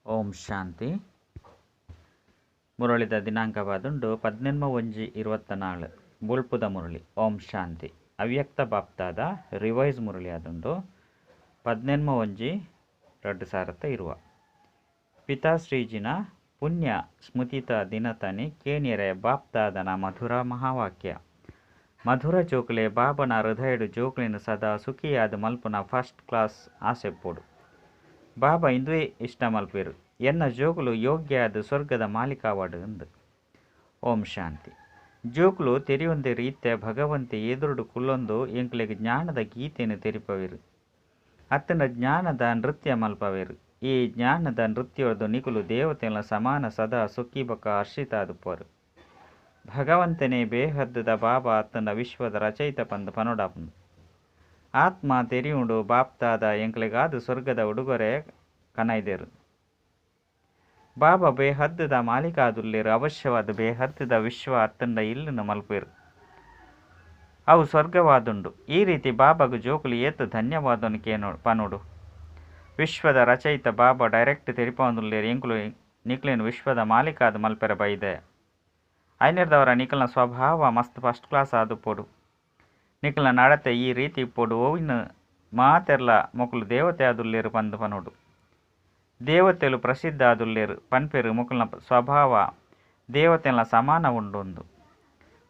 ಓಂ ಶಾಂತಿ. ಮುರಳಿದ ದಿನಾಂಕವಾದುಂಡು 18/1/24 ಬುಲ್ಪುದ ಮುರಳಿ. ಓಂ ಶಾಂತಿ. ಅವ್ಯಕ್ತ ಬಾಪ್ತಾದ ರಿವೈಸ್ ಮುರಳಿ ಆದುಂಡು 18/1/2020 ಪಿತಾಶ್ರೀಜಿನ ಪುಣ್ಯ ಸ್ಮೃತಿತ ದಿನತನಿ ಕೇನಿಯರೆ ಬಾಪ್ತಾದನ ಮಧುರ ಮಹಾವಾಕ್ಯ. ಮಧುರ ಜೋಕುಲೆ ಬಾಬನ ಹೃದಯಡು ಜೋಕುಲಿನ ಸದಾ ಸುಖಿಯಾದ ಮಲ್ಪುನ ಫಸ್ಟ್ ಕ್ಲಾಸ್ ಆಸೆಪ್ಪೋಡು. ಬಾಬಾ ಇಂದುವೆ ಇಷ್ಟ ಮಲ್ಪೇರು ಎನ್ನ ಜೋಕುಲು ಯೋಗ್ಯಾದ ಸ್ವರ್ಗದ ಮಾಲಿಕಾವಾಡು ಎಂದು. ಓಂ ಶಾಂತಿ. ಜೋಕುಲು ತೆರೆಯೊಂದೆ ರೀತ್ಯ ಭಗವಂತೆ ಎದುರುಡು ಕುಲ್ಲೊಂದು ಎಂಕ್ಲೆಗ್ ಜ್ಞಾನದ ಗೀತೆಯನ್ನು ತೆರಿಪವೇರು. ಅತ್ತನ ಜ್ಞಾನದ ನೃತ್ಯ ಮಲ್ಪವೇರು. ಈ ಜ್ಞಾನದ ನೃತ್ಯದ ನಿಕುಲು ದೇವತೆಗಳ ಸಮಾನ ಸದಾ ಸುಖಿ ಬಕ ಹರ್ಷಿತಾದುಪ್ಪರು. ಭಗವಂತನೇ ಬೇಹದ್ದದ ಬಾಬಾ ಅತ್ತನ ವಿಶ್ವದ ರಚಯಿತ ಪಂದು ಪನೋಡಾಪನು. ಆತ್ಮ ತೆರಿಯುಂಡು ಬಾಪ್ತಾದ ಎಂಕ್ಲೆಗಾದು ಸ್ವರ್ಗದ ಉಡುಗೊರೆ ಕನೈದೇರು. ಬಾಬಾ ಬೇಹದ್ದದ ಮಾಲಿಕಾದುಲ್ಲೇರು. ಅವಶ್ಯವಾದ ಬೇಹದ್ದದ ವಿಶ್ವ ಅತ್ತಂಡ ಇಲ್ಲಿನ ಮಲ್ಪೇರು. ಅವು ಸ್ವರ್ಗವಾದುಂಡು. ಈ ರೀತಿ ಬಾಬಾಗು ಜೋಕುಲು ಏತು ಧನ್ಯವಾದನು ಪನೋಡು. ವಿಶ್ವದ ರಚಯಿತ ಬಾಬಾ ಡೈರೆಕ್ಟ್ ತೆರಿಪೊಂದುಲ್ಲೇರು. ಎಂಕುಲು ನಿಕ್ಲೇನು ವಿಶ್ವದ ಮಾಲಿಕಾದ ಮಲ್ಪೆರ ಬೈದೆ. ಐನರ್ದವರ ನಿಕಲ್ನ ಸ್ವಭಾವ ಮಸ್ತ್ ಫಸ್ಟ್ ಕ್ಲಾಸ್ ಆದುಪ್ಪೋಡು. ನಿಕಲ್ನ ನಡತೆ ಈ ರೀತಿ ಇಪ್ಪೋಡು. ಓವಿನ ಮಾತೆರ್ಲ ಮೊಕಲು ದೇವತೆ ಆದುಲ್ಲೇರು ಪಂದು ಪನೋಡು. ದೇವತೆಲು ಪ್ರಸಿದ್ಧ ಆದುಲ್ಲೇರು ಪನ್ಪೆರು. ಮೊಕಲ್ನ ಸ್ವಭಾವ ದೇವತೆಲ ಸಮಾನ ಉಂಡೊಂದು.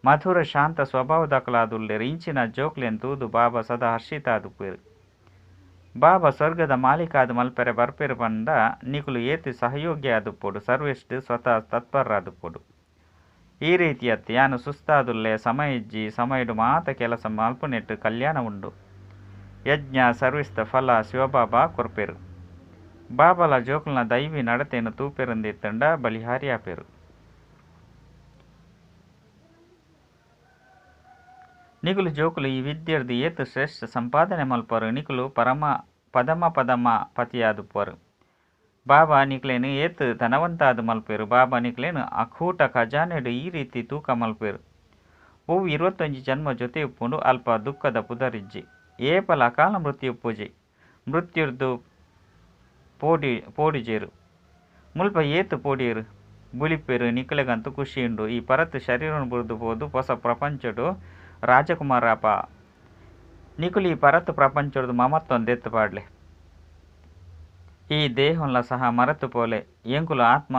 ಮಧುರ ಶಾಂತ ಸ್ವಭಾವದಕಲಾದುಲ್ಲೇರು. ಇಂಚಿನ ಜೋಕ್ಲೆನ್ ತೂದು ಬಾಬಾ ಸದಾ ಹರ್ಷಿತ ಆದುಪ್ಪೇರು. ಬಾಬಾ ಸ್ವರ್ಗದ ಮಾಲಿಕಾದ ಮಲ್ಪೆರೆ ಬರ್ಪೇರು ಪಂಡ ನಿಕುಲು ಏತಿ ಸಹಯೋಗ್ಯ ಆದುಪ್ಪೋಡು. ಸರ್ವೆಸ್ಟ್ ಸ್ವತಃ ತತ್ಪರರಾದುಪ್ಪೋಡು. ಈ ರೀತಿಯತ್ತು ಯಾನು ಸುಸ್ತಾದುಲ್ಲೆ ಸಮಯ ಇಜ್ಜಿ ಸಮಯಡು ಮಾತ ಕೆಲಸ ಮಲ್ಪುನೆಟ್ಟು ಕಲ್ಯಾಣ ಉಂಡು. ಯಜ್ಞ ಸರ್ವಿಸ್ತ ಫಲ ಶಿವಬಾಬಾ ಕೊರ್ಪೇರು. ಬಾಬಾಲ ಜೋಕುಲ್ನ ದೈವಿ ನಡತೆಯನ್ನು ತೂಪೆರಂದಿತ್ತಂಡ ಬಲಿಹಾರಿ ಆಪೇರು. ನಿಕುಲು ಜೋಕುಲು ಈ ವಿದ್ಯೆರ್ದು ಏತು ಶ್ರೇಷ್ಠ ಸಂಪಾದನೆ ಮಲ್ಪರು. ನಿಕುಲು ಪದಮ ಪತಿಯಾದುಪ್ಪರು. ಬಾಬಾ ನಿಕ್ಲೇನು ಏತು ಧನವಂತಾದ ಮಲ್ಪೇರು. ಬಾಬಾ ನಿಕ್ಲೇನು ಅಖೂಟ ಖಜಾನೆಡು ಈ ರೀತಿ ತೂಕ ಮಲ್ಪೇರು. ಓವು 21 ಜನ್ಮ ಜೊತೆ ಉಪ್ಪುಂಡು ಅಲ್ಪ ದುಃಖದ ಪುದರಿಜ್ಜಿ. ಏಪಲ ಅಕಾಲ ಮೃತ್ಯು ಪೂಜೆ ಮೃತ್ಯುರ್ದು ಪೋಡಿಜೇರು. ಮುಲ್ಪ ಏತು ಪೋಡಿಯರು ಬುಲಿಪೇರು. ನಿಕ್ಲೆಗಂತೂ ಖುಷಿಯುಂಡು. ಈ ಪರತ್ ಶರೀರವನ್ನು ಬುರ್ದು ಹೋದು ಹೊಸ ಪ್ರಪಂಚಡು ರಾಜಕುಮಾರಪ್ಪ. ನಿಕುಲು ಈ ಪರತ್ ಪ್ರಪಂಚಡು ಮಮತ್ತೊಂದು ಎತ್ತು ಪಾಡ್ಲೆ. ಈ ದೇಹಂಲ ಸಹ ಮರೆತು ಪೋಲೆ. ಎಂಕುಲು ಆತ್ಮ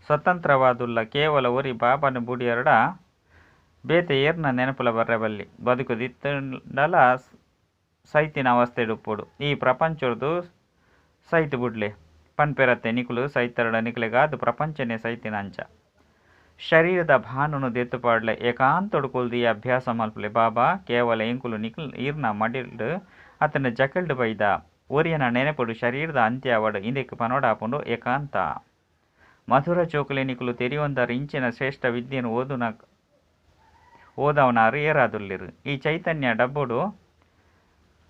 ಸ್ವತಂತ್ರವಾದುಲ್ಲ. ಕೇವಲ ಒರಿ ಬಾಬನ ಬುಡಿಯರಡ ಬೇತೆ ಏರ್ನ ನೆನಪುಲ ಬರ್ರೆಬಲ್ಲಿ ಬದುಕುದಿತ್ತಂಡಲ ಸೈತಿನ ಅವಸ್ಥೆಡುಪ್ಪುಡು. ಈ ಪ್ರಪಂಚದ್ದು ಸೈತು ಬುಡ್ಲೆ ಪನ್ಪೆರತ್ತೆ. ನಿಕುಲು ಸೈತರಡ ನಿಕ್ಲೆಗಾದು ಪ್ರಪಂಚನೇ ಸೈತಿನ ಅಂಚ. ಶರೀರದ ಭಾನುನು ದೆತ್ತುಪಾಡ್ಲೆ ಏಕಾಂತೊಡು ಕುಲ್ದು ಈ ಅಭ್ಯಾಸ ಮಲ್ಪಲೆ. ಬಾಬಾ ಕೇವಲ ಎಂಕುಲು ನಿಕುಲ್ ಈರ್ನ ಮಡಿಲ್ಡು ಅತನ ಜಕಲ್ಡು ಬೈದ ಒರಿಯನ ನೆನಪುಡು ಶರೀರದ ಅಂತ್ಯವಡು ಇಂದಕ್ಕೆ ಪನೋಡಾಪುಂಡು ಏಕಾಂತ. ಮಧುರ ಚೋಕುಲೆ ನಿಕುಲು ತೆರಿಯೊಂದರ ಇಂಚಿನ ಶ್ರೇಷ್ಠ ವಿದ್ಯೆಯನ್ನು ಓದವನಾರು ಏರಾದುಲ್ಲಿರು. ಈ ಚೈತನ್ಯ ಡಬ್ಬುಡು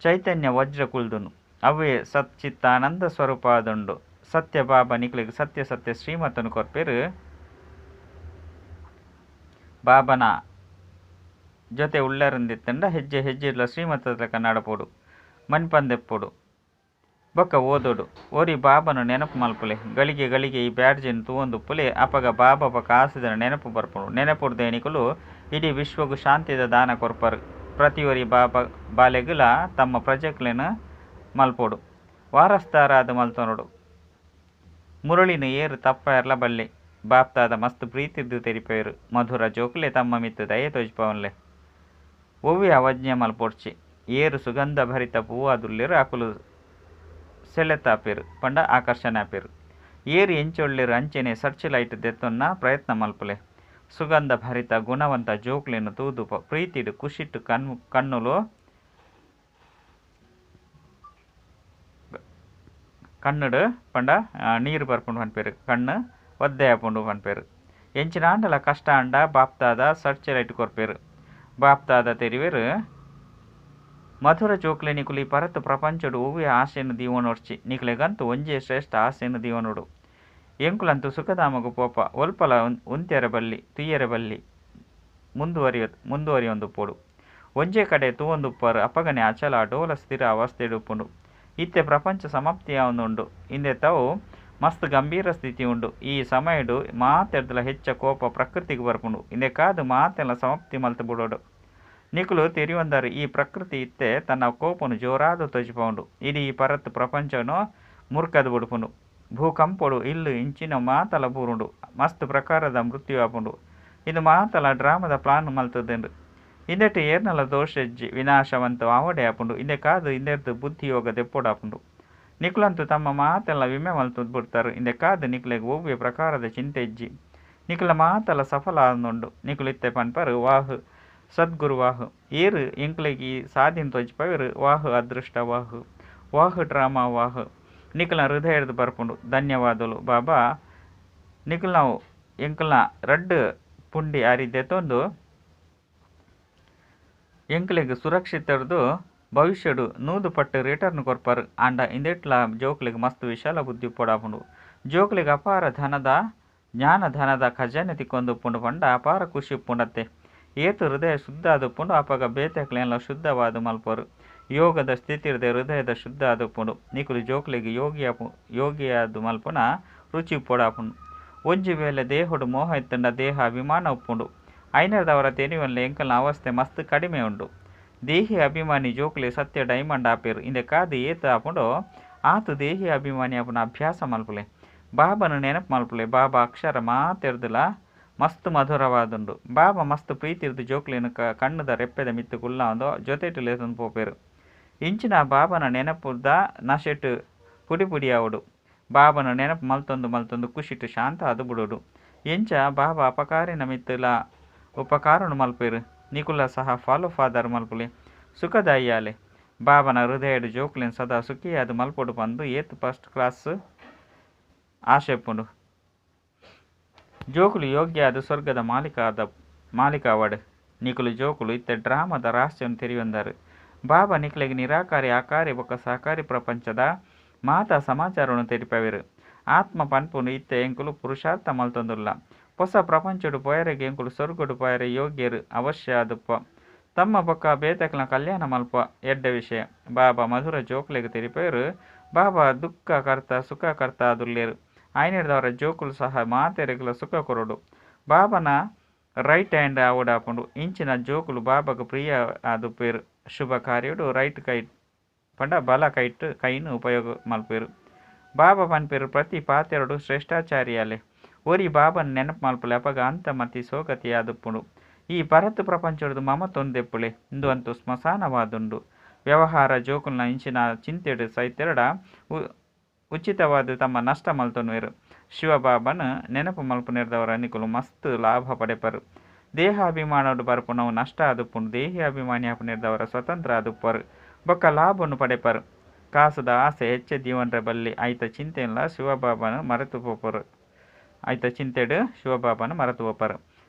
ಚೈತನ್ಯ ವಜ್ರ ಕುಲ್ದುನು. ಅವೇ ಸಚ್ಚಿತ್ತಾನಂದ ಸ್ವರೂಪ ಆದುಂಡು. ಸತ್ಯ ಬಾಬಾ ನಿಕುಲಿಗೆ ಸತ್ಯ ಸತ್ಯ ಶ್ರೀಮತನು ಕೊರ್ಪೇರು. ಬಾಬನ ಜೊತೆ ಉಳ್ಳರಂದಿತ್ತಂಡ ಹೆಜ್ಜೆ ಹೆಜ್ಜೆಲ್ಲ ಶ್ರೀಮತದ ನಡಪೋಡು ಮನ್ಪಂದೆಪ್ಪೋಡು ಬೊಕ್ಕ ಓದೋಡು. ಓರಿ ಬಾಬನು ನೆನಪು ಮಲ್ಪುಲೆ. ಗಳಿಗೆ ಗಳಿಗೆ ಈ ಬ್ಯಾಡ್ಜಿನ ತೂವೊಂದುಪ್ಪುಲೆ ಅಪಗ ಬಾಬಾ ಬಕ ಆಸಿದನ ನೆನಪು ಬರ್ಪುಡು. ನೆನಪುಡ್ದೆ ನಿಕುಲು ಇಡೀ ವಿಶ್ವಗೂ ಶಾಂತಿದ ದಾನ ಕೊರ್ಪರು. ಪ್ರತಿಯೊರಿ ಬಾಬಾ ಬಾಲೆಗುಲ ತಮ್ಮ ಪ್ರಜೆಕ್ಲೆನ ಮಲ್ಪೋಡು. ವಾರಸ್ತಾರಾದ ಮಲ್ತೊನೋಡು. ಮುರಳಿನ ಏರು ತಪ್ಪ ಇರ್ಲ ಬಲ್ಲೆ. ಬಾಪ್ತಾದ ಮಸ್ತ್ ಪ್ರೀತಿದ್ದು ತೆರಿಪೇರು. ಮಧುರ ಜೋಕುಲೆ ತಮ್ಮ ಮಿತ್ತು ದಯೆ ತೋಜ್ಪವನ್ಲೆ. ಒವ್ವೆ ಅವಜ್ಞೆ ಮಲ್ಪೊಡ್ಚಿ ಏರು ಸುಗಂಧ ಭರಿತ ಪೂವಾದುಲ್ಲೇರು. ಅಕುಲು ಸೆಳೆತಾಪೇರು ಪಂಡ ಆಕರ್ಷಣೆ ಆಪೇರು. ಏರು ಎಂಚೊಳ್ಳೆರು ಅಂಚೆನೆ ಸರ್ಚ್ ಲೈಟ್ ದೆತ್ತೊನ್ನ ಪ್ರಯತ್ನ ಮಲ್ಪಲೆ. ಸುಗಂಧ ಭರಿತ ಗುಣವಂತ ಜೋಕ್ಲೆನು ತೂದು ಪ್ರೀತಿಡು ಖುಷಿಟ್ಟು ಕಣ್ಣುಲು ಕಣ್ಣುಡು ಪಂಡ ನೀರು ಬರ್ಪುಂಡು ಪನ್ಪೇರು. ಕಣ್ಣು ಒದ್ದೆ ಆಪುಂಡು ಪನ್ಪೇರು. ಎಂಚಿನ ಆಂಡಲ ಕಷ್ಟ ಅಂಡ ಬಾಪ್ತಾದ ಸರ್ಚ್ ಲೈಟ್ ಕೊರ್ಪೇರು. ಬಾಪ್ತಾದ ತೆರಿವೇರು. ಮಧುರ ಚೋಕ್ಲೆ ನಿಕುಲು ಈ ಪರತ್ ಪ್ರಪಂಚಡು ಒವ್ವೆ ಆಸೆಯನ್ನು ದೀವನೋಡ್ಚಿ. ನಿಕ್ಲೆಗಂತೂ ಒಂಜೇ ಶ್ರೇಷ್ಠ ಆಸೆಯನ್ನು ದೀವನೋಡು. ಎಂಕುಲಂತೂ ಸುಖಧಾಮಗು ಪೋಪ ಒಲ್ಪಲ ಉಂತ್ಯರ ಬಲ್ಲಿ ತುಯ್ಯರ ಬಲ್ಲಿ ಮುಂದುವರಿಯೊಂದು ಪೋಡು. ಒಂಜೇ ಕಡೆ ತೂವೊಂದುಪ್ಪರು ಅಪಗನೆ ಅಚಲ ಡೋಲ ಸ್ಥಿರ ಅವಸ್ಥೆಡುಪ್ಪುಂಡು. ಇತ್ತೆ ಪ್ರಪಂಚ ಸಮಾಪ್ತಿಯಾವೊಂದುಂಡು. ಇಂದೆ ತಾವು ಮಸ್ತ್ ಗಂಭೀರ ಸ್ಥಿತಿ ಉಂಡು. ಈ ಸಮಯಡು ಮಾತೆಡ್ದಲ ಹೆಚ್ಚ ಕೋಪ ಪ್ರಕೃತಿಗೆ ಬರ್ಪುಂಡು. ಇಂದೆ ಕಾದು ಮಾತೆಲ್ಲ ಸಮಾಪ್ತಿ ಮಲ್ತು ಬಿಡೋಡು. ನಿಕುಲು ತೆರಿಯೊಂದರು ಈ ಪ್ರಕೃತಿ ಇತ್ತೆ ತನ್ನ ಕೋಪನು ಜೋರಾದ ತೊಜಿಪುಂಡು. ಇಡೀ ಪರತ್ ಪ್ರಪಂಚನು ಮುರ್ಕದು ಬಿಡುಪುಂಡು. ಭೂಕಂಪಡು ಇಲ್ಲು ಇಂಚಿನ ಮಾತಲ ಬೂರುಂಡು. ಮಸ್ತ್ ಪ್ರಕಾರದ ಮೃತ್ಯು ಆಪುಂಡು. ಇದು ಮಾತಲ ಡ್ರಾಮದ ಪ್ಲಾನ್ ಮಲ್ತದೆಂಡು. ಇಂದೆಟ್ಟು ಏರ್ನಲ ದೋಷಜ್ಜಿ ವಿನಾಶವಂತ ಅವಡೆ ಆಪುಂಡು. ಇಂದೆ ಕಾದು ಇಂದೆರ್ದು ಬುದ್ಧಿಯೋಗ ದೆಪ್ಪೊಡಾಪುಂಡು. ನಿಕುಲಂತೂ ತಮ್ಮ ಮಾತೆಲ್ಲ ವಿಮೆ ಮಲ್ತುದ್ ಬಿಡ್ತಾರೆ. ಇಂದೆ ಕಾದು ನಿಕುಲಿಗೆ ಒವ್ವೆ ಪ್ರಕಾರದ ಚಿಂತೆ ಇಜ್ಜಿ. ನಿಕುಲ ಮಾತೆಲ್ಲ ಸಫಲ ಆದುಂಡು. ನಿಕುಲು ಇತ್ತೆ ಪನ್ಪರು ವಾಹು ಸದ್ಗುರು ವಾಹು ಏರು ಎಂಕ್ಲೆಗಿ ಸಾಧಿನ ತೊಜ್ಪವರು ವಾಹು ಅದೃಷ್ಟ ವಾಹು ವಾಹು ಡ್ರಾಮಾ ವಾಹು ನಿಕುಲ ಹೃದಯದ ಬರ್ಪುಂಡು. ಧನ್ಯವಾದಗಳು ಬಾಬಾ. ನಿಕುಲ್ ನಾವು ಎಂಕಲ್ನ ರಡ್ಡು ಪುಂಡಿ ಅರಿದೆತ್ತೊಂದು ಎಂಕ್ಲೆಗ್ ಸುರಕ್ಷಿತರದು ಭವಿಷ್ಯಡು ನೂದು ಪಟ್ಟು ರಿಟರ್ನ್ ಕೊರ್ಪರು. ಆಂಡ ಇಂದೆಟ್ಲ ಜೋಕ್ಲಿಗೆ ಮಸ್ತ್ ವಿಶಾಲ ಬುದ್ಧಿ ಪೊಡಾಪುಂಡು. ಜೋಕ್ಲಿಗೆ ಅಪಾರ ಧನದ ಜ್ಞಾನ ಧನದ ಖಜಾನೆ ತಿಕ್ಕೊಂದುಪ್ಪುಂಡು ಪಂಡ ಅಪಾರ ಖುಷಿ ಉಪ್ಪುಂಡತ್ತೆ. ಏತು ಹೃದಯ ಶುದ್ಧ ಆದುಪ್ಪುಂಡು. ಅಪಾಗ ಬೇತೆಕ್ಲೆಲ್ಲ ಶುದ್ಧವಾದ ಮಲ್ಪರು. ಯೋಗದ ಸ್ಥಿತಿ ಇರದೆ ಹೃದಯದ ಶುದ್ಧ ಆದುಪ್ಪುಂಡು. ನಿಕುಲು ಜೋಕ್ಲಿಗೆ ಯೋಗಿಯಾದು ಮಲ್ಪುನ ರುಚಿ ಪೊಡಾಪುಂಡು. ಒಂಜಿ ವೇಳೆ ದೇಹಡು ಮೋಹ ಎತ್ತಂಡ ದೇಹ ಅಭಿಮಾನ ಉಪ್ಪುಂಡು. ಐನರ್ದವರ ತೆರಿವಲ್ಲ ಎಂಕಲ್ನ ಅವಸ್ಥೆ ಮಸ್ತ್ ಕಡಿಮೆ ಉಂಡು. ದೇಹಿ ಅಭಿಮಾನಿ ಜೋಕ್ಲಿ ಸತ್ಯ ಡೈಮಂಡ್ ಆಪೇರು. ಇಂದೆ ಕಾದು ಏತ ಆಪುಂಡು ಆತು ದೇಹಿ ಅಭಿಮಾನಿ ಆಪುನ ಅಭ್ಯಾಸ ಮಲ್ಪುಲೆ. ಬಾಬನು ನೆನಪು ಮಲ್ಪುಲೆ. ಬಾಬಾ ಅಕ್ಷರ ಮಾತೆರ್ದಲ ಮಸ್ತ್ ಮಧುರವಾದುಂಡು. ಬಾಬಾ ಮಸ್ತ್ ಪ್ರೀತಿರ್ದು ಜೋಕ್ಲಿನ ಕಣ್ಣದ ರೆಪ್ಪೆದ ಮಿತ್ತು ಕುಲ್ಲ ಒಂದು ಜೊತೆಟು ಲೇತಂದು ಪೋಪೇರು. ಇಂಚಿನ ಬಾಬನ ನೆನಪುದ ನಶೆಟ್ಟು ಪುಡಿ ಪುಡಿ ಆವುಡು. ಬಾಬನ ನೆನಪು ಮಲ್ತೊಂದು ಖುಷಿಟ್ಟು ಶಾಂತ ಅದು ಬಿಡುಡು. ಎಂಚ ಬಾಬಾ ಅಪಕಾರಿನ ಮಿತ್ತುಲ ಉಪಕಾರನು ಮಲ್ಪೇರು. ನಿಕುಲ ಸಹ ಫಾಲೋ ಫಾದರ್ ಮಲ್ಪುಲೆ ಸುಖದಾಯಿಯಾಲೆ. ಬಾಬನ ಹೃದಯಡು ಜೋಕ್ಲಿನ ಸದಾ ಸುಖಿಯಾದ ಮಲ್ಪೊಡು ಬಂದು ಏತ್ ಫಸ್ಟ್ ಕ್ಲಾಸ್ ಆಶೆಪ್ಪುಂಡು. ಜೋಕುಲು ಯೋಗ್ಯ ಆದ ಸ್ವರ್ಗದ ಮಾಲಿಕಾವಡು. ನಿಕುಲು ಜೋಕುಲು ಇತ್ತೆ ಡ್ರಾಮದ ರಹಸ್ಯವನ್ನು ತೆರೆಯೊಂದರು. ಬಾಬಾ ನಿಕಲಿಗೆ ನಿರಾಕಾರಿ ಆಕಾರಿ ಬೊಕ್ಕ ಸಹಕಾರಿ ಪ್ರಪಂಚದ ಮಾತಾ ಸಮಾಚಾರವನ್ನು ತೆರಿಪವೆರು. ಆತ್ಮ ಪನ್ಪುನು ಇತ್ತೆ ಎಂಕುಲು ಪುರುಷಾರ್ಥ ಮಲ್ತೊಂದುಲ್ಲ. ಹೊಸ ಪ್ರಪಂಚಡು ಪೊಯರೆಗೆ ಎಂಕುಲು ಸ್ವರ್ಗಡು ಪೊಯರೆ ಯೋಗ್ಯರು ಅವಶ್ಯ ಆದುಪ್ಪ. ತಮ್ಮ ಬೊಕ್ಕ ಬೇತಕ್ಲ ಕಲ್ಯಾಣ ಮಲ್ಪ ಎಡ್ಡ ವಿಷಯ. ಬಾಬಾ ಮಧುರ ಜೋಕ್ಲೆಗೆ ತೆರಿಪೇರು. ಬಾಬಾ ದುಃಖ ಕರ್ತ ಸುಖ ಕರ್ತ ಆದುಲ್ಲೇರು. ಐನಿಡ್ದವರ ಜೋಕುಲು ಸಹ ಮಾತೆರೆಗುಲ ಸುಖ ಕೊರಡು. ಬಾಬನ ರೈಟ್ ಹ್ಯಾಂಡ್ ಆವುಡಾಪುಂಡು. ಇಂಚಿನ ಜೋಕುಲು ಬಾಬಾಗ ಪ್ರಿಯ ಆದುಪೇರು. ಶುಭ ಕಾರ್ಯಡು ರೈಟ್ ಕೈ ಪಂಡ ಬಲ ಕೈನು ಉಪಯೋಗ ಮಲ್ಪೇರು. ಬಾಬಾ ಪನ್ಪೇರು ಪ್ರತಿ ಪಾತೆರಡು ಶ್ರೇಷ್ಠಾಚಾರ್ಯಾಲೆ. ಒರಿ ಬಾಬನ ನೆನಪು ಮಲ್ಪಲೆ ಅಪಗ ಅಂತ ಮತಿ ಸೋಗತಿ ಆದುಪ್ಪುಂಡು. ಈ ಪರತ್ತು ಪ್ರಪಂಚದ ಮಮತೊಂದೆಪ್ಪುಳೆ ಇಂದು ಅಂತೂ ಸ್ಮಶಾನವಾದುಂಡು. ವ್ಯವಹಾರ ಜೋಕುಲ್ನ ಇಂಚಿನ ಚಿಂತೆಡು ಸೈತೆರಡ ಉಚಿತವಾದ ತಮ್ಮ ನಷ್ಟ ಮಲ್ತೊನ್ವೇರು. ಶಿವಬಾಬನ ನೆನಪು ಮಲ್ಪುನಿರ್ದವರ ನಿಕುಲು ಮಸ್ತ್ ಲಾಭ ಪಡೆಪರು. ದೇಹಾಭಿಮಾನಡು ಬರ್ಪುನವು ನಷ್ಟ ಆದುಪ್ಪುಂಡು. ದೇಹಿ ಅಭಿಮಾನಿ ಆಪುನಿರ್ದವರ ಸ್ವತಂತ್ರ ಆದುಪ್ಪರು ಬೊಕ್ಕ ಲಾಭವನ್ನು ಪಡೆಪರು. ಕಾಸದ ಆಸೆ ಹೆಚ್ಚೆ ದೀವನ್ರ ಬಲ್ಲಿ ಐತ ಚಿಂತೆಲ್ಲ ಶಿವಬಾಬನ ಮರೆತು ಪೋಪರು. ಐತ ಚಿಂತೆಡು ಶಿವಬಾಬನ ಮರೆತು ಹೋಪರು.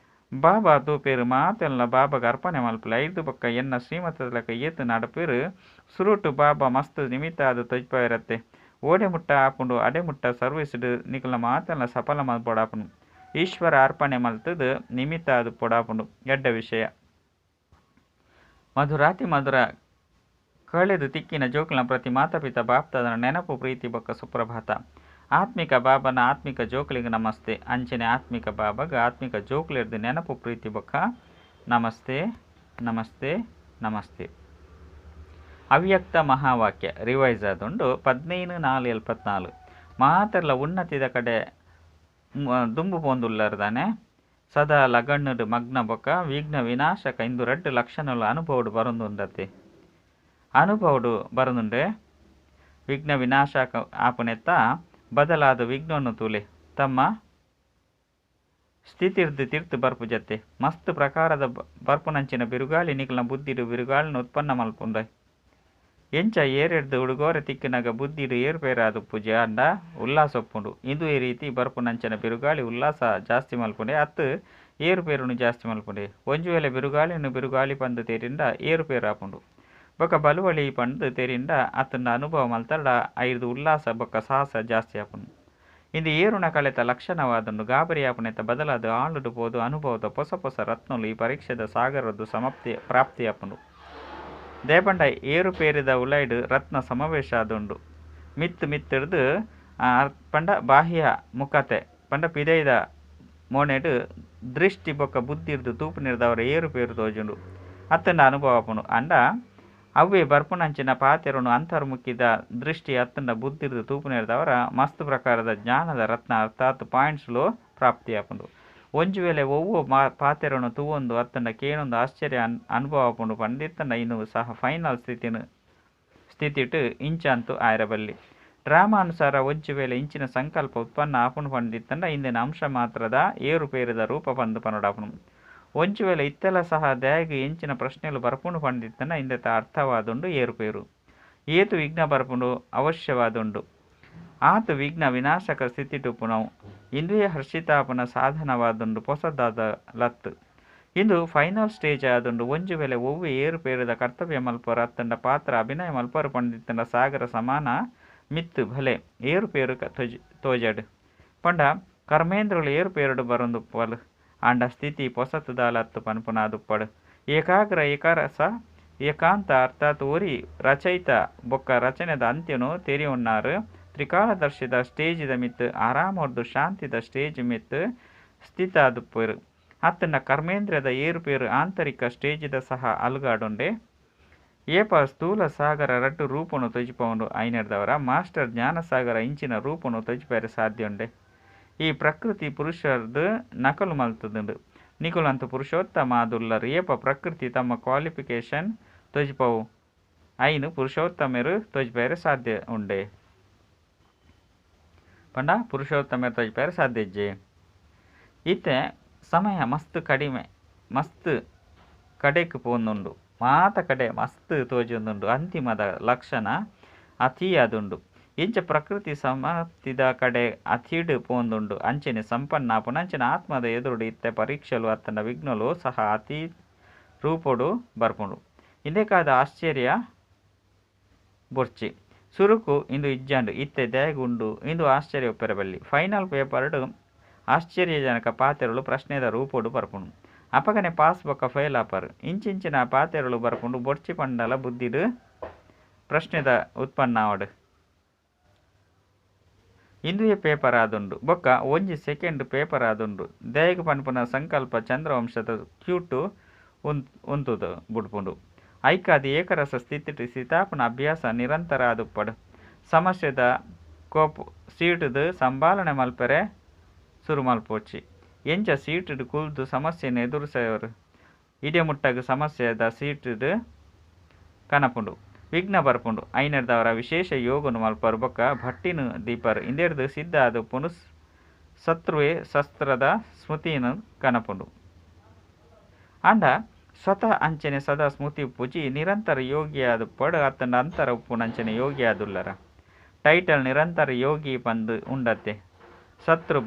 ಬಾಬಾ ತೂಪೇರು ಮಾತೆಲ್ಲ ಬಾಬಾಗ ಅರ್ಪಣೆ ಮಲ್ಪಲೆ. ಐದು ಬೊಕ್ಕ ಎನ್ನ ಶ್ರೀಮತದಲಕ ಏತು ನಡಪೇರು ಸುರುಟು ಬಾಬಾ ಮಸ್ತ್ ನಿಮಿತ್ತ ಅದು ತೊಜ್ಪವಿರತ್ತೆ. ಓಡೆ ಮುಟ್ಟ ಆಪುಂಡು ಅಡೆ ಮುಟ್ಟ ಸರ್ವಿಸ್ಡು ನಿಕಲ ಮಾತೆಲ್ಲ ಸಫಲ ಮಲ್ಪೊಡಾಪುಂಡು. ಈಶ್ವರ ಅರ್ಪಣೆ ಮಲ್ತದು ನಿಮಿತ್ತ ಅದು ಪೊಡಾಪುಂಡು ಎಡ್ಡ ವಿಷಯ. ಮಧುರಾತಿ ಮಧುರ ಕಳೆದು ತಿಕ್ಕಿನ ಜೋಕುಲ ಪ್ರತಿ ಮಾತಾಪಿತ ಬಾಪ್ತಾದನ ನೆನಪು ಪ್ರೀತಿ ಬೊಕ್ಕ ಸುಪ್ರಭಾತ. ಆತ್ಮಿಕ ಬಾಬನ ಆತ್ಮಿಕ ಜೋಕುಲಿಗೆ ನಮಸ್ತೆ. ಅಂಚನೆ ಆತ್ಮಿಕ ಬಾಬಾಗ ಆತ್ಮಿಕ ಜೋಕುಲಿರ್ದು ನೆನಪು ಪ್ರೀತಿ ಬೊಕ್ಕ ನಮಸ್ತೆ ನಮಸ್ತೆ ನಮಸ್ತೆ. ಅವ್ಯಕ್ತ ಮಹಾವಾಕ್ಯ ರಿವೈಸ್ ಆದುಂಡು 15/4/74. ಮಾತೆರ್ಲ ಉನ್ನತಿದ ಕಡೆ ದುಂಬು ಪೋಂದುಲ್ಲರ್ದಾನೆ ಸದಾ ಲಗಣ್ಣುಡು ಮಗ್ನ ಬೊಕ್ಕ ವಿಘ್ನ ವಿನಾಶಕ ಇಂದು ರಡ್ಡು ಲಕ್ಷಣಲ ಅನುಭವಡು ಬರೊಂದುಂಡತೆ. ಅನುಭವಡು ಬರದುಂಡೆ ವಿಘ್ನ ವಿನಾಶಕ ಆಪುನೆತ್ತ ಬದಲಾದ ವಿಘ್ನವನ್ನು ತೂಲೆ ತಮ್ಮ ಸ್ಥಿತಿರ್ದು ತಿರ್ತು ಬರ್ಪು ಜತ್ತೆ. ಮಸ್ತ್ ಪ್ರಕಾರದ ಬರ್ಪುನಂಚಿನ ಬಿರುಗಾಳಿ ನಿಕಲ್ನ ಬುದ್ಧಿಡು ಬಿರುಗಾಳಿನ ಉತ್ಪನ್ನ ಮಲ್ಪುಂಡ. ಎಂಚ ಏರೆಡ್ದು ಉಡುಗೋರೆ ತಿಕ್ಕಿನಾಗ ಬುದ್ಧಿಡು ಏರುಪೇರಾದು ಪೂಜೆ ಅಂಡ ಉಲ್ಲಾಸ ಒಪ್ಪುಂಡು. ಇದು ಈ ರೀತಿ ಬರ್ಪುನಂಚಿನ ಬಿರುಗಾಳಿ ಉಲ್ಲಾಸ ಜಾಸ್ತಿ ಮಲ್ಪುಂಡೆ ಅತ್ತು ಏರುಪೇರುನು ಜಾಸ್ತಿ ಮಲ್ಪುಂಡೆ. ಒಂಜು ವೇಳೆ ಬಿರುಗಾಳಿ ಪಂದು ತೇರಿಂದ ಏರುಪೇರು ಆಪುಂಡು. ಬೊಕ್ಕ ಬಲುವಳಿ ಪಂದು ತೇರಿಂದ ಅತ್ತನ ಅನುಭವ ಮಲ್ತಡ ಐದು ಉಲ್ಲಾಸ ಬೊಕ್ಕ ಸಾಹಸ ಜಾಸ್ತಿ ಆಪುಂಡು. ಇಂದು ಏರುಣ ಕಳೆತ ಲಕ್ಷಣವಾದುಂಡು. ಗಾಬರಿ ಆಪುನೆತ್ತ ಬದಲಾದ ಆಳುಡು ಪೋದು ಅನುಭವದ ಹೊಸ ರತ್ನಲು ಈ ಪರೀಕ್ಷೆದ ಸಾಗರದ್ದು ಪ್ರಾಪ್ತಿ ಆಪುಂಡು. ದೇಪಂಡ ಏರುಪೇರಿದ ಉಲೈಡು ರತ್ನ ಸಮಾವೇಶ ಆದುಂಡು. ಮಿತ್ತಿಡ್ದು ಪಂಡ ಬಾಹ್ಯ ಮುಖತೆ ಪಂಡ ಪಿದೈದ ಮೋನೆಡು ದೃಷ್ಟಿ ಬೊಕ್ಕ ಬುದ್ಧಿರ್ದು ತೂಪು ನಿರ್ದವರ ಏರುಪೇರು ತೋಜುಂಡು ಅತ್ತಂಡ ಅನುಭವಪುಂಡು ಅಂಡ ಅವೇ ಬರ್ಪುನಂಚಿನ ಪಾತೆರನು ಅಂತರ್ಮುಖಿದ ದೃಷ್ಟಿ ಅತ್ತಂಡ ಬುದ್ಧಿರ್ದು ತೂಪು ನಿರ್ದವರ ಮಸ್ತ್ ಪ್ರಕಾರದ ಜ್ಞಾನದ ರತ್ನ ಅರ್ಥಾತ್ ಪಾಯಿಂಟ್ಸ್ಲು ಪ್ರಾಪ್ತಿಯಾಪುಂಡು. ಒಂಜು ವೇಳೆ ಒವ್ವು ಪಾತೆರನು ತೂವೊಂದು ಅತ್ತಂಡ ಕೇನೊಂದು ಆಶ್ಚರ್ಯ ಅನುಭವಪುಂಡು ಪಂಡಿತ್ತಂಡ ಇನ್ನು ಸಹ ಫೈನಲ್ ಸ್ಥಿತಿಟ್ ಇಂಚಂತು ಆಯರಬಲ್ಲಿ. ಡ್ರಾಮಾನುಸಾರ ಒಂಜು ವೇಳೆ ಇಂಚಿನ ಸಂಕಲ್ಪ ಉತ್ಪನ್ನ ಆಪುಂಡು ಪಂಡಿತ್ತಂಡ ಇಂದಿನ ಅಂಶ ಮಾತ್ರದ ಏರುಪೇರಿದ ರೂಪ ಬಂದು ಪನುಡಾಪುನು. ಒಂಜು ವೇಳೆ ಇತ್ತೆಲ್ಲ ಸಹ ದಯಗೆ ಎಂಚಿನ ಪ್ರಶ್ನೆಲು ಬರ್ಪುಂಡು ಪಂಡಿತ್ತಂಡ ಇಂದೆತ ಅರ್ಥವಾದುಂಡು ಏರುಪೇರು. ಏತು ವಿಘ್ನ ಬರ್ಪುಂಡು ಅವಶ್ಯವಾದುಂಡು. ಆತು ವಿಘ್ನ ವಿನಾಶಕ ಸ್ಥಿತಿಟುಪುನವು ಇಂದ್ರಿಯ ಹರ್ಷಿತಾಪನ ಸಾಧನವಾದುಂಡು ಪೊಸದಾದ ಲತ್ತು. ಇಂದು ಫೈನಲ್ ಸ್ಟೇಜ್ ಆದುಂಡು. ಒಂಜು ವೇಳೆ ಒವ್ವೆ ಏರುಪೇರಿದ ಕರ್ತವ್ಯ ಮಲ್ಪರು ಅತ್ತಂಡ ಪಾತ್ರ ಅಭಿನಯ ಮಲ್ಪರು ಪಂಡಿತ್ತಂಡ ಸಾಗರ ಸಮಾನ ಮಿತ್ತು ಭಲೆ ಏರುಪೇರು ತೋಜಡು ಪಂಡ ಕರ್ಮೇಂದ್ರಗಳು ಏರುಪೇರುಡು ಬರೊಂದು ಪಲು ಆಂಡ ಸ್ಥಿತಿ ಪೊಸತುದ ಲತ್ತು ಪನ್ಪುನಾದುಪ್ಪಡು. ಏಕಾಗ್ರ ಏಕರಸ ಏಕಾಂತ ಅರ್ಥಾತ್ ಒರಿ ರಚಯಿತ ಬೊಕ್ಕ ರಚನೆದ ಅಂತ್ಯನು ತೆರಿ ಉಣ್ಣಾರು ತ್ರಿಕಾಲದರ್ಶಿದ ಸ್ಟೇಜಿದ ಮಿತ್ತು ಆರಾಮರ್ದು ಶಾಂತಿದ ಸ್ಟೇಜ್ ಮಿತ್ತು ಸ್ಥಿತಾದುಪ್ಪರು. ಅತ್ತಂಡ ಕರ್ಮೇಂದ್ರದ ಏರುಪೇರು ಆಂತರಿಕ ಸ್ಟೇಜಿದ ಸಹ ಅಲುಗಾಡುಂಡೆ. ಏಪ ಸ್ಥೂಲ ಸಾಗರ ರಡ್ಡು ರೂಪನು ತೊಜಿಪುಂಡು ಐನೆರ್ದವರ ಮಾಸ್ಟರ್ ಜ್ಞಾನಸಾಗರ ಇಂಚಿನ ರೂಪನು ತೊಜಿಪೇರೆ ಸಾಧ್ಯ ಉಂಡೆ. ಈ ಪ್ರಕೃತಿ ಪುರುಷರ್ದು ನಕಲು ಮಲ್ತದುಂಡು ನಿಕುಲಂತು ಪುರುಷೋತ್ತಮ ಆದುಲ್ಲರು. ಏಪ ಪ್ರಕೃತಿ ತಮ್ಮ ಕ್ವಾಲಿಫಿಕೇಶನ್ ತೊಜಿಪವು ಐನು ಪುರುಷೋತ್ತಮರು ತೊಜಿಪೇರೆ ಸಾಧ್ಯ ಉಂಡೆ ಪಂಡ ಪುರುಷೋತ್ತಮರು ತೊಜಿಪೇರೆ ಸಾಧ್ಯ ಇಜ್ಜೆ. ಇತ್ತೆ ಸಮಯ ಮಸ್ತ್ ಕಡಿಮೆ ಮಸ್ತ್ ಕಡೆಕ್ ಪೋಂದುಂಡು ಮಾತ ಕಡೆ ಮಸ್ತ್ ತೋಜೊಂದುಂಡು. ಅಂತಿಮದ ಲಕ್ಷಣ ಅತಿ ಆದುಂಡು. ಇಂಚ ಪ್ರಕೃತಿ ಸಮಾಪ್ತಿದ ಕಡೆ ಅತಿಡ್ ಪೋಂದುಂಡು. ಅಂಚನೆ ಸಂಪನ್ನಾಪುನ ಅಂಚನೆ ಆತ್ಮದ ಎದುರುಡು ಇತ್ತೆ ಪರೀಕ್ಷಲು ಅತ್ತಂಡ ವಿಘ್ನಲು ಸಹ ಅತಿ ರೂಪೊಡು ಬರ್ಪುಂಡು. ಇಂದೇಕಾದ ಆಶ್ಚರ್ಯ ಬೊರ್ಚಿ ಸುರುಕು ಇಂದು ಇಜ್ಜಂಡು ಇತ್ತೆ ದಯಗುಂಡು ಇಂದು ಆಶ್ಚರ್ಯ ಒಪ್ಪೆರಬಲ್ಲಿ. ಫೈನಲ್ ಪೇಪರ್ಡು ಆಶ್ಚರ್ಯಜನಕ ಪಾತೆರಳು ಪ್ರಶ್ನೆದ ರೂಪೊಡು ಬರ್ಪುಂಡು. ಅಪಗನೆ ಪಾಸ್ ಬೊಕ್ಕ ಫೇಲ್ ಆಪರು ಇಂಚಿಂಚಿನ ಪಾತೆರಳು ಬರ್ಪುಂಡು. ಬೊಡ್ಚಿ ಪಂಡಲ ಬುದ್ಧಿಡು ಪ್ರಶ್ನೆದ ಉತ್ಪನ್ನ ಅವಡು ಇಂದುವೆ ಪೇಪರ್ ಆದುಂಡು ಬೊಕ್ಕ ಒಂಜಿ ಸೆಕೆಂಡ್ ಪೇಪರ್ ಆದುಂಡು. ದಯಗು ಪನ್ಪುನ ಸಂಕಲ್ಪ ಚಂದ್ರವಂಶದ ಕ್ಯೂಟು ಉಂತುದು ಬುಡ್ಪುಂಡು. ಐಕಾದಿ ಏಕರಸ ಸ್ಥಿತಿ ಸ್ಥಿತಾಪನ ಅಭ್ಯಾಸ ನಿರಂತರ ಆದುಪ್ಪಡು. ಸಮಸ್ಯೆದ ಕೋಪ್ ಸೀಟುದು ಸಂಭಾಲನೆ ಮಲ್ಪರೆ ಸುರು ಮಲ್ಪೋಚಿ ಎಂಚ ಸೀಟುಡು ಕುಲ್ದು ಸಮಸ್ಯೆನ ಎದುರಿಸವರು ಇಡೆ ಮುಟ್ಟಗ ಸಮಸ್ಯೆದ ಸೀಟುಡು ಕನಪುಂಡು ವಿಘ್ನ ಬರ್ಪುಂಡು. ಐನೆರ್ದವರ ವಿಶೇಷ ಯೋಗನು ಮಲ್ಪರು ಬೊಕ್ಕ ಭಟ್ಟಿನು ದೀಪರು ಇಂದೆರ್ದು ಸಿದ್ಧ ಅದು ಪುನುಸ್ ಶತ್ರುವೆ ಶಸ್ತ್ರದ ಸ್ಮೃತಿನು ಕನಪುಂಡು. ಅಂಡ ಸ್ವತಃ ಅಂಚನೆ ಸದಾ ಸ್ಮೃತಿ ಪೂಜಿ ನಿರಂತರ ಯೋಗಿಯಾದ ಪಡು ಅತ್ತಂಡ ಅಂತರ ಉಪ್ಪುನಂಚನೆ ಯೋಗಿಯಾದುಲ್ಲರ ಟೈಟಲ್ ನಿರಂತರ ಯೋಗಿ ಬಂದು ಉಂಡತ್ತೆ. ಶತ್ರು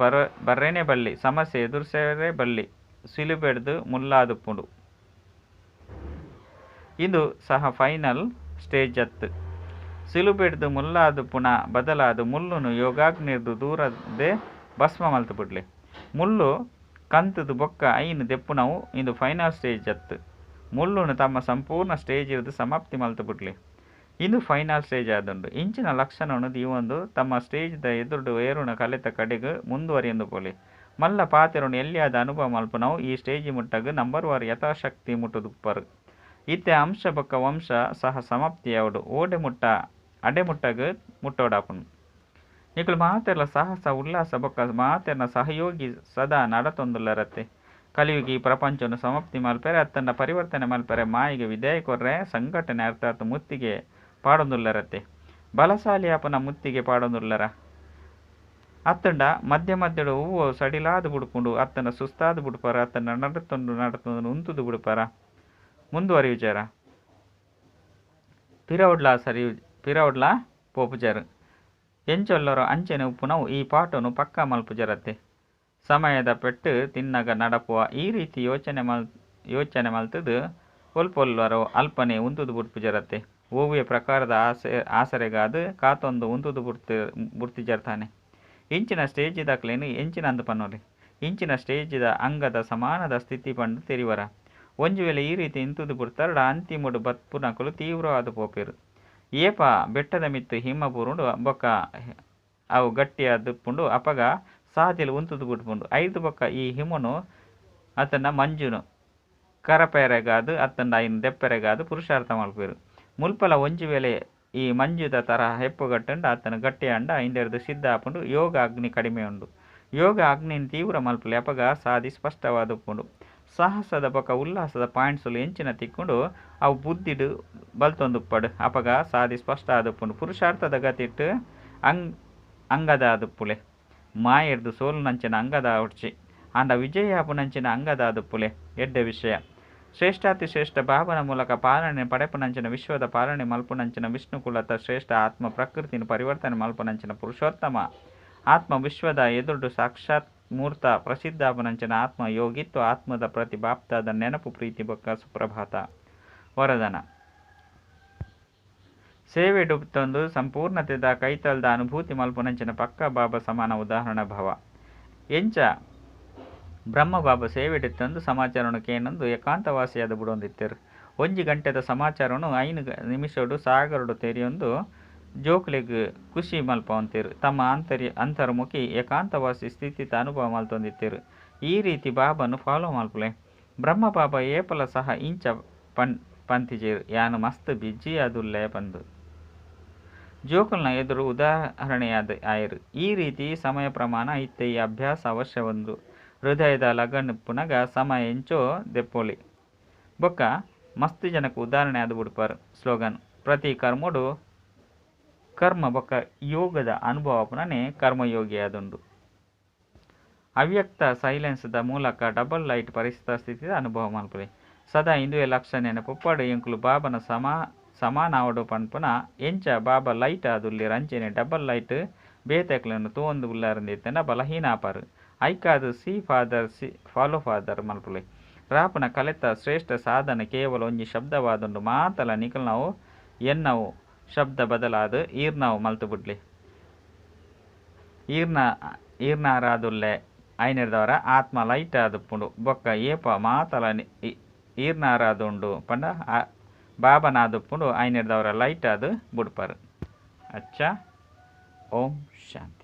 ಬರ್ರೇನೆ ಬಲ್ಲಿ ಸಮಸ್ಯೆ ಎದುರಿಸರೆ ಬಲ್ಲಿ ಸಿಲುಬೆಡ್ದು ಮುಲ್ಲಾದುಪ್ಪುಂಡು. ಇದು ಸಹ ಫೈನಲ್ ಸ್ಟೇಜ್ ಅತ್ತು. ಸಿಲುಬೆಡ್ದು ಮುಲ್ಲಾದು ಪುನಃ ಬದಲಾದು ಮುಳ್ಳುನು ಯೋಗಾಗ್ನಿರ್ದು ದೂರದೆ ಭಸ್ಮ ಮಲ್ತು ಬಿಡ್ಲಿ. ಮುಳ್ಳು ಕಂತದು ಬೊಕ್ಕ ಐನು ದೆಪ್ಪುನವು ಇಂದು ಫೈನಲ್ ಸ್ಟೇಜ್ ಅತ್ತು. ಮುಳ್ಳುನು ತಮ್ಮ ಸಂಪೂರ್ಣ ಸ್ಟೇಜ್ ಇರ್ದು ಸಮಾಪ್ತಿ ಮಲ್ತು ಬಿಡ್ಲಿ. ಇಂದು ಫೈನಲ್ ಸ್ಟೇಜ್ ಆದುಂಡು. ಇಂಚಿನ ಲಕ್ಷಣನು ದೀವೊಂದು ತಮ್ಮ ಸ್ಟೇಜ್ದ ಎದುರುಡು ಏರುಣ ಕಲೆತ ಕಡೆಗೆ ಮುಂದುವರಿಯೊಂದು ಪೋಲಿ ಮಲ್ಲ ಪಾತೆರುನು ಎಲ್ಲಿಯಾದ ಅನುಭವ ಮಲ್ಪುನವು ಈ ಸ್ಟೇಜಿ ಮುಟ್ಟಗ ನಂಬರ್ 1 ಯಥಾಶಕ್ತಿ ಮುಟ್ಟುದುಪ್ಪರು. ಇತ್ತೆ ಅಂಶ ಬೊಕ್ಕ ವಂಶ ಸಹ ಸಮಾಪ್ತಿ ಅವಡು ಓಡೆ ಮುಟ್ಟ ಅಡೆ ಮುಟ್ಟಗ ಮುಟ್ಟೋಡಾಪುನು. ನಿಕುಲು ಮಾತೆರ್ಲ ಸಾಹಸ ಉಲ್ಲಾಸ ಬೊಕ್ಕ ಮಾತೆರ್ನ ಸಹಯೋಗಿ ಸದಾ ನಡತೊಂದುಲ್ಲರತ್ತೆ. ಕಲಿಯುಗಿ ಪ್ರಪಂಚವನ್ನು ಸಮಾಪ್ತಿ ಮಲ್ಪೆರೆ ಅತ್ತಂಡ ಪರಿವರ್ತನೆ ಮಲ್ಪೆರೆ ಮಾಯಿಗೆ ವಿಧೇಯ ಕೊರ್ರೆ ಸಂಘಟನೆ ಅರ್ಥಾತ್ ಮುತ್ತಿಗೆ ಪಾಡೊಂದುಲ್ಲರತ್ತೆ. ಬಲಶಾಲಿ ಆಪನ ಮುತ್ತಿಗೆ ಪಾಡೊಂದುಲ್ಲರ ಅತ್ತಂಡ ಮಧ್ಯ ಮಧ್ಯಡು ಹೂವು ಸಡಿಲಾದು ಬುಡುಪುಂಡು ಅತ್ತಂಡ ಸುಸ್ತಾದು ಬುಡುಪರ ಅತ್ತಂಡ ನಡತೊಂದು ಉಂತುದು ಬುಡುಪರ ಮುಂದುವರಿಯುಜರ ಪಿರವುಡ್ಲ ಪೋಪುಜರು ಎಂಚೊಲ್ಲರೋ ಅಂಚೆನೆ ಉಪ್ಪುನವು ಈ ಪಾಟನು ಪಕ್ಕ ಮಲ್ಪುಜರತ್ತೆ. ಸಮಯದ ಪೆಟ್ಟು ತಿನ್ನಗ ನಡಪುವ ಈ ರೀತಿ ಯೋಚನೆ ಮಲ್ತದು ಒಲ್ಪೊಲ್ಲರೋ ಅಲ್ಪನೆ ಉಂತುದು ಬುಡ್ಪುಜರತ್ತೆ. ಓವಿಯ ಪ್ರಕಾರದ ಆಸರೆಗಾದು ಕಾತೊಂದು ಉಂತುದು ಬುಡ್ತಿಜರ್ತಾನೆ. ಇಂಚಿನ ಸ್ಟೇಜಿದಕ್ಲೇನು ಎಂಚಿನ ಅಂದು ಪನ್ನೋಲಿ ಇಂಚಿನ ಸ್ಟೇಜಿದ ಅಂಗದ ಸಮಾನದ ಸ್ಥಿತಿ ಪಂಡು ತೆರಿವರ. ಒಂಜು ವೇಳೆ ಈ ರೀತಿ ಇಂತುದು ಬುಡ್ತಾರಡ ಅಂತಿಮುಡು ಬತ್ಪುನಕಲು ತೀವ್ರವಾದ ಪೋಪೇರು. ಏಪ ಬೆಟ್ಟದ ಮಿತ್ತು ಹಿಮ್ಮ ಪೂರುಂಡು ಬೊಕ್ಕ ಅವು ಗಟ್ಟಿ ಆದುಪ್ಪುಂಡು ಅಪಗ ಸಾದಿಲು ಉಂತುದು ಬಿಟ್ಪುಂಡು 5 ಬೊಕ್ಕ ಈ ಹಿಮನು ಅತನ ಮಂಜುನು ಕರಪೆರೆಗಾದು ಅತ್ತಂಡ ಐನು ದೆಪ್ಪೆರೆಗಾದು ಪುರುಷಾರ್ಥ ಮಲ್ಪೇರು ಮುಲ್ಪಲ ಒಂಜಿ ವೇಳೆ ಈ ಮಂಜುದ ತರ ಹೆಪ್ಪುಗಟ್ಟಂಡು ಆತನ ಗಟ್ಟಿ ಅಂಡ ಇಂದೆರ್ದು ಸಿದ್ಧ ಆಪುಂಡು ಯೋಗ ಅಗ್ನಿ ಕಡಿಮೆ ಉಂಡು ಯೋಗ ಅಗ್ನಿನ ತೀವ್ರ ಮಲ್ಪಲೆ ಅಪಗ ಸಾದಿ ಸ್ಪಷ್ಟವಾದುಪ್ಪುಂಡು ಸಾಹಸದ ಬೊಕ್ಕ ಉಲ್ಲಾಸದ ಪಾಯಿಂಟ್ಸ್ಲು ಎಂಚಿನ ತಿಕ್ಕೊಂಡು ಅವು ಬುದ್ಧಿಡು ಬಲ್ತೊಂದುಪ್ಪಡು ಅಪಗ ಸಾದಿ ಸ್ಪಷ್ಟ ಆದುಪ್ಪುಂಡು ಪುರುಷಾರ್ಥದ ಗತಿಟ್ಟು ಅಂಗದ ಆದುಪ್ಪುಲೆ ಮಾಯೆರ್ದು ಸೋಲು ನಂಚಿನ ಅಂಗದ ಉಡ್ಚಿ ಅಂಡ ವಿಜಯ ಆಪುನಂಚಿನ ಅಂಗದ ಆದುಪ್ಪುಲೆ ಎಡ್ಡೆ ವಿಷಯ ಶ್ರೇಷ್ಠಾತಿ ಶ್ರೇಷ್ಠ ಭಾವನ ಮೂಲಕ ಪಾಲನೆ ಪಡೆಪುನಂಚಿನ ವಿಶ್ವದ ಪಾಲನೆ ಮಲ್ಪುನಂಚಿನ ವಿಷ್ಣು ಕುಲತ ಶ್ರೇಷ್ಠ ಆತ್ಮ ಪ್ರಕೃತಿನ ಪರಿವರ್ತನೆ ಮಲ್ಪುನಂಚಿನ ಪುರುಷೋತ್ತಮ ಆತ್ಮ ವಿಶ್ವದ ಎದುರು ಸಾಕ್ಷಾತ್ ಮೂರ್ತ ಪ್ರಸಿದ್ಧಾಪುನಂಚಿನ ಆತ್ಮ ಯೋಗಿತ್ವ ಆತ್ಮದ ಪ್ರತಿ ಬಾಪ್ತಾದ ನೆನಪು ಪ್ರೀತಿ ಬೊಕ್ಕ ಸುಪ್ರಭಾತ ವರದನ ಸೇವೆ ಡುತ್ತೊಂದು ಸಂಪೂರ್ಣತೆದ ಕೈತಲ್ದ ಅನುಭೂತಿ ಮಲ್ಪುನಂಚಿನ ಪಕ್ಕ ಬಾಬಾ ಸಮಾನ ಉದಾಹರಣ ಭಾವ ಎಂಚ ಬ್ರಹ್ಮ ಬಾಬಾ ಸೇವೆ ಡಿತ್ತಂದು ಸಮಾಚಾರನು ಕೇನೊಂದು ಏಕಾಂತವಾಸಿಯಾದ ಬಿಡೊಂದಿತ್ತೇರು 1 ಗಂಟೆದ ಸಮಾಚಾರನು 5 ನಿಮಿಷಡು ಸಾಗರಡು ತೆರೆಯೊಂದು ಜೋಕ್ಲೆಗ್ ಖುಷಿ ಮಲ್ಪವಂತೇರು ತಮ್ಮ ಅಂತರ್ಮುಖಿ ಏಕಾಂತವಾಸಿ ಸ್ಥಿತಿತ ಅನುಭವ ಮಲ್ತೊಂದಿತ್ತೇರು ಈ ರೀತಿ ಬಾಬಾನು ಫಾಲೋ ಮಲ್ಪಲೆ ಬ್ರಹ್ಮ ಬಾಬಾ ಏಪಲ ಸಹ ಇಂಚ ಪಂತಿಜೇರು ಯಾನು ಮಸ್ತ್ ಬಿಜ್ಜಿ ಅದುಲ್ಲೆ ಬಂದು ಜೋಕಲ್ನ ಎದುರು ಉದಾಹರಣೆಯಾದ ಆಯರು ಈ ರೀತಿ ಸಮಯ ಪ್ರಮಾಣ ಇತ್ತೆ ಈ ಅಭ್ಯಾಸ ಅವಶ್ಯ ಒಂದು ಹೃದಯದ ಲಗನ್ ಪುನಗ ಸಮಯ ಎಂಚೋ ದೆಪ್ಪೋಲಿ ಬೊಕ್ಕ ಮಸ್ತ್ ಜನಕ್ಕೆ ಉದಾಹರಣೆ ಆದ ಬಿಡ್ಪಾರು ಸ್ಲೋಗನ್ ಪ್ರತಿ ಕರ್ಮಡು ಕರ್ಮ ಬೊಕ್ಕ ಯೋಗದ ಅನುಭವ ಪುನನೆ ಕರ್ಮಯೋಗಿ ಆದುಂಡು ಅವ್ಯಕ್ತ ಸೈಲೆನ್ಸ್ದ ಮೂಲಕ ಡಬಲ್ ಲೈಟ್ ಪರಿಸ್ಥಿತ ಸ್ಥಿತಿದ ಅನುಭವ ಮಲ್ಪಲೆ ಸದಾ ಇಂದುವೆ ಲಕ್ಷ ನೆನಪುಪ್ಪಡು ಎಂಕುಲು ಬಾಬನ ಸಮಾನಾವಡು ಪನ್ಪುನ ಎಂಚ ಬಾಬಾ ಲೈಟ್ ಆದುಲ್ಲಿ ರಂಚೆನೆ ಡಬಲ್ ಲೈಟ್ ಬೇತೆಕ್ಲನ್ನು ತೂಂದು ಉಲ್ಲಾರಂದಿತ್ತಂಡ ಬಲಹೀನ ಆಪಾರು ಐಕಾದು ಸಿ ಫಾದರ್ ಫಾಲೋ ಫಾದರ್ ಮಲ್ಪಲೆ ರಾಪನ ಕಲೆತ ಶ್ರೇಷ್ಠ ಸಾಧನ ಕೇವಲ ಒಂಜಿ ಶಬ್ದವಾದುಂಡು ಮಾತಲ ನಿಕಲ್ ನಾವು ಎನ್ನವು ಶಬ್ದ ಬದಲಾದು ಈರ್ನಾವು ಮಲ್ತು ಬಿಡ್ಲಿ ಈರ್ನಾರಾದುಲ್ಲೆ ಐನೆರ್ದವರ ಆತ್ಮ ಲೈಟ್ ಆದುಪ್ಪುಂಡು ಬೊಕ್ಕ ಏಪ ಮಾತಲ ಈರ್ನಾರಾದುಂಡು ಪಂಡ ಬಾಬನಾದುಪ್ಪುಂಡು ಐನೆರ್ದವರ ಲೈಟ್ ಆದು ಬುಡ್ಪಾರು ಅಚ್ಚ ಓಂ ಶಾಂತಿ.